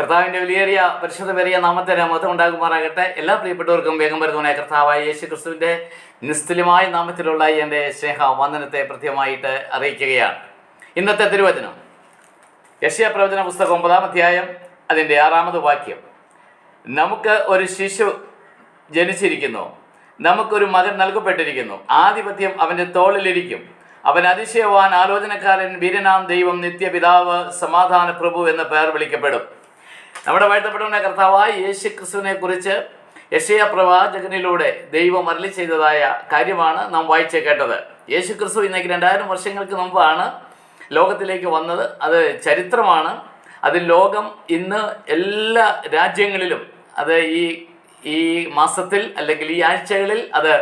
കർത്താവിൻ്റെ വിലയേറിയ പരിശുദ്ധമേറിയ നാമത്തിന് മഹത്വം ഉണ്ടാകുമാറാകട്ടെ. എല്ലാ പ്രിയപ്പെട്ടവർക്കും വേഗം വരുന്നവനായ കർത്താവായ യേശു ക്രിസ്തുവിൻ്റെ നിസ്തുല്യമായ നാമത്തിലുള്ള എൻ്റെ സ്നേഹ വന്ദനത്തെ കൃത്യമായിട്ട് അറിയിക്കുകയാണ്. ഇന്നത്തെ തിരുവചനം യെശയ്യാ പ്രവചന പുസ്തകം 9-ാം അധ്യായം അതിൻ്റെ 6-ാമത് വാക്യം. നമുക്ക് ഒരു ശിശു ജനിച്ചിരിക്കുന്നു, നമുക്കൊരു മകൻ നൽകപ്പെട്ടിരിക്കുന്നു, ആധിപത്യം അവൻ്റെ തോളിലിരിക്കും, അവൻ അതിശയവാൻ, ആലോചനക്കാരൻ, വീരനാം ദൈവം, നിത്യപിതാവ്, സമാധാന പ്രഭു എന്ന പേർ വിളിക്കപ്പെടും. നമ്മുടെ വാഴ്ത്തപ്പെടുന്ന കർത്താവായ യേശു ക്രിസ്തുവിനെ കുറിച്ച് യെശയ്യാ പ്രവാചകനിലൂടെ ദൈവം അരുളി ചെയ്തതായ കാര്യമാണ് നാം വായിച്ച് കേട്ടത്. യേശു ക്രിസ്തു ഇന്നേക്ക് 2000 വർഷങ്ങൾക്ക് മുമ്പാണ് ലോകത്തിലേക്ക് വന്നത്. അത് ചരിത്രമാണ്. അത് ലോകം ഇന്ന് എല്ലാ രാജ്യങ്ങളിലും അത് ഈ മാസത്തിൽ അല്ലെങ്കിൽ ഈ ആഴ്ചകളിൽ അത്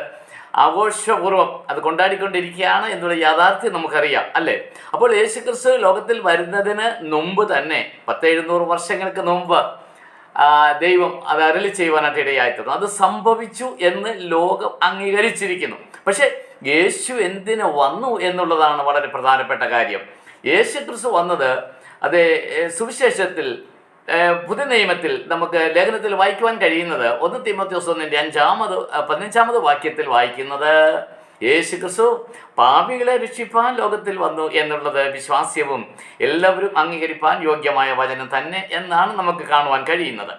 ആഘോഷപൂർവ്വം അത് കൊണ്ടാടിക്കൊണ്ടിരിക്കുകയാണ് എന്നുള്ള യാഥാർത്ഥ്യം നമുക്കറിയാം, അല്ലേ? അപ്പോൾ യേശു ക്രിസ്തു ലോകത്തിൽ വരുന്നതിന് മുമ്പ് തന്നെ 1700 വർഷങ്ങൾക്ക് മുമ്പ് ദൈവം അത് അരുളി ചെയ്യുവാനായിട്ട് ഇടയായിത്തീർന്നു. അത് സംഭവിച്ചു എന്ന് ലോകം അംഗീകരിച്ചിരിക്കുന്നു. പക്ഷേ യേശു എന്തിനു വന്നു എന്നുള്ളതാണ് വളരെ പ്രധാനപ്പെട്ട കാര്യം. യേശു ക്രിസ്തു വന്നത് അത് സുവിശേഷത്തിൽ പുതിയ നിയമത്തിൽ നമുക്ക് ലേഖനത്തിൽ വായിക്കുവാൻ കഴിയുന്നത് 1 തീമോഥെയോസ് 15-ാമത് വാക്യത്തിൽ വായിക്കുന്നത്, യേശു ക്രിസ്തു പാപികളെ രക്ഷിപ്പാൻ ലോകത്തിൽ വന്നു എന്നുള്ളത് വിശ്വാസ്യവും എല്ലാവരും അംഗീകരിപ്പാൻ യോഗ്യമായ വചനം തന്നെ എന്നാണ് നമുക്ക് കാണുവാൻ കഴിയുന്നത്.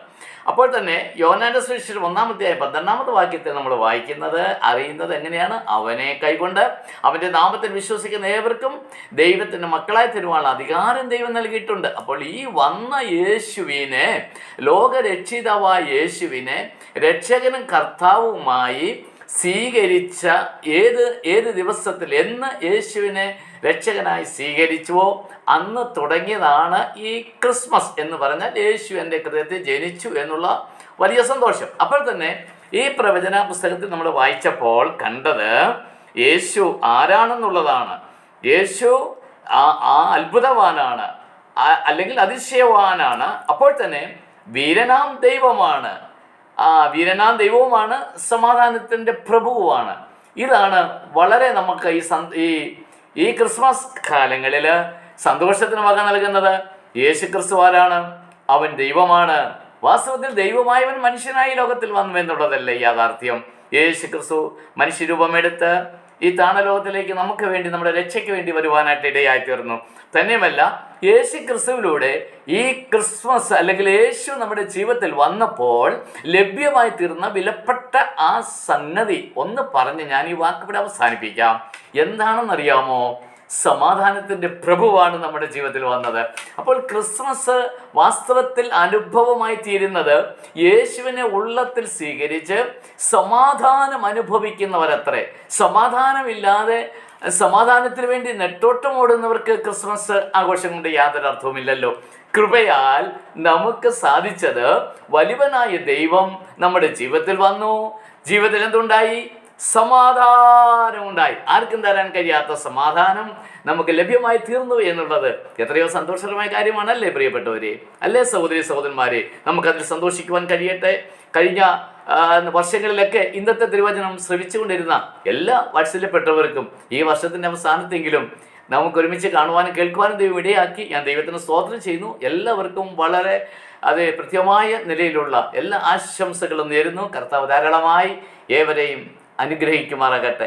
അപ്പോൾ തന്നെ യോഹന്നാന്റെ സുവിശേഷം 1-ാം അധ്യായം 12-ാമത് വാക്യത്തിൽ നമ്മൾ വായിക്കുന്നത് അറിയുന്നത് എങ്ങനെയാണ്? അവനെ കൈകൊണ്ട് അവൻ്റെ നാമത്തിൽ വിശ്വസിക്കുന്ന ഏവർക്കും ദൈവത്തിൻ്റെ മക്കളായി തരുവാനുള്ള അധികാരം ദൈവം നൽകിയിട്ടുണ്ട്. അപ്പോൾ ഈ വന്ന യേശുവിനെ, ലോകരക്ഷിതാവായ യേശുവിനെ രക്ഷകനും കർത്താവുമായി സ്വീകരിച്ച ഏത് ദിവസത്തിൽ എന്ന് യേശുവിനെ രക്ഷകനായി സ്വീകരിച്ചുവോ അന്ന് തുടങ്ങിയതാണ് ഈ ക്രിസ്മസ് എന്ന് പറഞ്ഞാൽ യേശു എൻ്റെ ഹൃദയത്തിൽ ജനിച്ചു എന്നുള്ള വലിയ സന്തോഷം. അപ്പോൾ തന്നെ ഈ പ്രവചന പുസ്തകത്തിൽ നമ്മൾ വായിച്ചപ്പോൾ കണ്ടത് യേശു ആരാണെന്നുള്ളതാണ്. യേശു അത്ഭുതവാനാണ്, അല്ലെങ്കിൽ അതിശയവാനാണ്. അപ്പോൾ തന്നെ വീരനാം ദൈവമാണ്, വീരനാം ദൈവവുമാണ്, സമാധാനത്തിൻ്റെ പ്രഭുവുമാണ്. ഇതാണ് വളരെ നമുക്ക് ഈ ക്രിസ്മസ് കാലങ്ങളിൽ സന്തോഷത്തിന് വക നൽകുന്നത്. യേശു ക്രിസ്തു ആരാണ്? അവൻ ദൈവമാണ്. വാസ്തവത്തിൽ ദൈവമായവൻ മനുഷ്യനായി ലോകത്തിൽ വന്നു എന്നുള്ളതല്ലേ യാഥാർത്ഥ്യം. യേശു ക്രിസ്തു മനുഷ്യരൂപമെടുത്ത് ഈ താണലോകത്തിലേക്ക് നമുക്ക് വേണ്ടി, നമ്മുടെ രക്ഷയ്ക്ക് വേണ്ടി വരുവാനായിട്ട് ഇടയായിത്തീർന്നു. തന്നെയുമല്ല, യേശു ക്രിസ്തുവിലൂടെ ഈ ക്രിസ്മസ് അല്ലെങ്കിൽ യേശു നമ്മുടെ ജീവിതത്തിൽ വന്നപ്പോൾ ലഭ്യമായി തീർന്ന വിലപ്പെട്ട ആ സംഗതി ഒന്ന് പറഞ്ഞ് ഞാൻ ഈ വാക്കിവിടെ അവസാനിപ്പിക്കാം. എന്താണെന്നറിയാമോ? സമാധാനത്തിൻ്റെ പ്രഭുവാണ് നമ്മുടെ ജീവിതത്തിൽ വന്നത്. അപ്പോൾ ക്രിസ്മസ് വാസ്തവത്തിൽ അനുഭവമായി തീരുന്നത് യേശുവിനെ ഉള്ളത്തിൽ സ്വീകരിച്ച് സമാധാനം അനുഭവിക്കുന്നവരത്രേ. സമാധാനമില്ലാതെ സമാധാനത്തിന് വേണ്ടി നെട്ടോട്ടം ഓടുന്നവർക്ക് ക്രിസ്മസ് ആഘോഷം കൊണ്ട് യാതൊരു അർത്ഥവുമില്ലല്ലോ. കൃപയാൽ നമുക്ക് സാധിച്ചത് വലിയവനായ ദൈവം നമ്മുടെ ജീവിതത്തിൽ വന്നു. ജീവിതത്തിൽ എന്തുണ്ടായി? സമാധാനമുണ്ടായി. ആർക്കും തരാൻ കഴിയാത്ത സമാധാനം നമുക്ക് ലഭ്യമായി തീർന്നു എന്നുള്ളത് എത്രയോ സന്തോഷകരമായ കാര്യമാണല്ലേ പ്രിയപ്പെട്ടവരെ, അല്ലേ സഹോദരി സഹോദരന്മാരെ? നമുക്കതിൽ സന്തോഷിക്കുവാൻ കഴിയട്ടെ. കഴിഞ്ഞ വർഷങ്ങളിലൊക്കെ ഇന്നത്തെ തിരുവചനം ശ്രവിച്ചുകൊണ്ടിരുന്ന എല്ലാ വാത്സല്യപ്പെട്ടവർക്കും ഈ വർഷത്തിൻ്റെ അവസാനത്തെങ്കിലും നമുക്ക് ഒരുമിച്ച് കാണുവാനും കേൾക്കുവാനും ദൈവം ഇടയാക്കി ഞാൻ ദൈവത്തിന് സ്തോത്രം ചെയ്യുന്നു. എല്ലാവർക്കും വളരെ കൃത്യമായ നിലയിലുള്ള എല്ലാ ആശംസകളും നേരുന്നു. കർത്താവ് ധാരാളമായി ഏവരെയും അനുഗ്രഹിക്കുമാറാകട്ടെ.